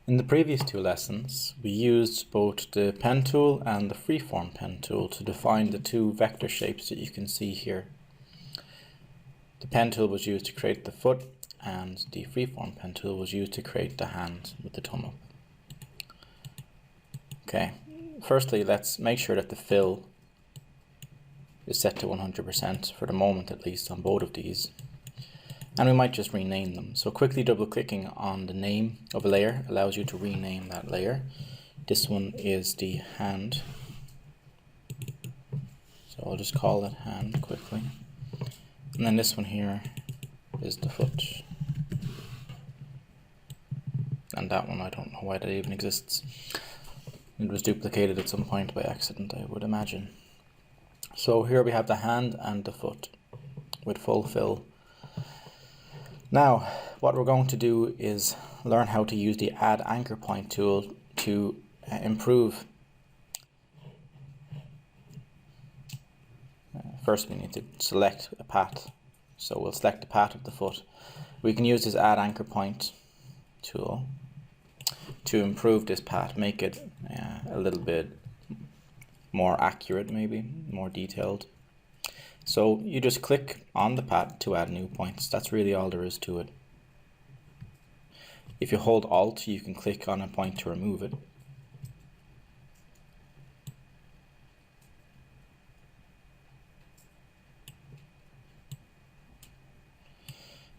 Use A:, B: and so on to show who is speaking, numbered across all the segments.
A: In the previous two lessons, we used both the pen tool and the freeform pen tool to define the two vector shapes that you can see here. The pen tool was used to create the foot, and the freeform pen tool was used to create the hand with the thumb up. Okay, firstly let's make sure that the fill is set to 100% for the moment, at least on both of these. And we might just rename them. So quickly double clicking on the name of a layer allows you to rename that layer. This one is the hand. So I'll just call it hand quickly. And then this one here is the foot. And that one, I don't know why that even exists. It was duplicated at some point by accident, I would imagine. So here we have the hand and the foot with full fill. Now, what we're going to do is learn how to use the Add Anchor Point tool to improve. First we need to select a path. So we'll select the path of the foot. We can use this Add Anchor Point tool to improve this path, make it a little bit more accurate, maybe more detailed. So you just click on the path to add new points. That's really all there is to it. If you hold Alt, you can click on a point to remove it.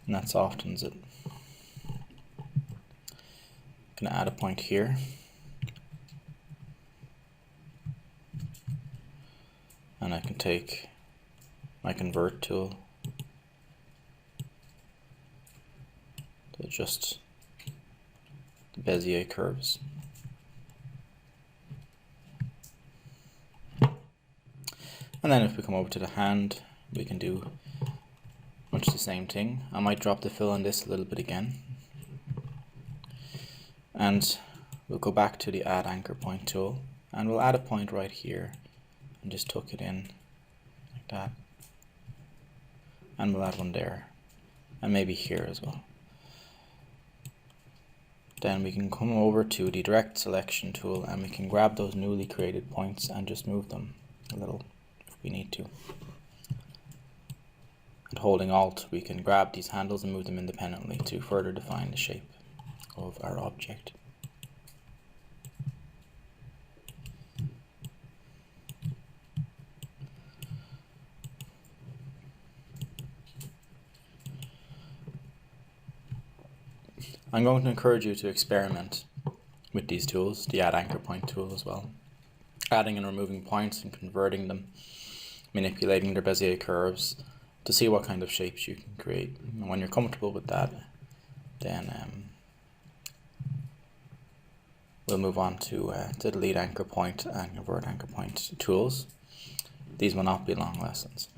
A: And that softens it. I'm going to add a point here. And I can take my convert tool to adjust the Bezier curves. And then if we come over to the hand, we can do much the same thing. I might drop the fill on this a little bit again. And we'll go back to the Add Anchor Point tool, and we'll add a point right here and just tuck it in like that. And we'll add one there, and maybe here as well. Then we can come over to the Direct Selection tool, and we can grab those newly created points and just move them a little if we need to. And holding Alt, we can grab these handles and move them independently to further define the shape of our object. I'm going to encourage you to experiment with these tools, the Add Anchor Point tool as well. Adding and removing points and converting them, manipulating their Bezier curves to see what kind of shapes you can create. And when you're comfortable with that, then we'll move on to delete anchor point and convert anchor point tools. These will not be long lessons.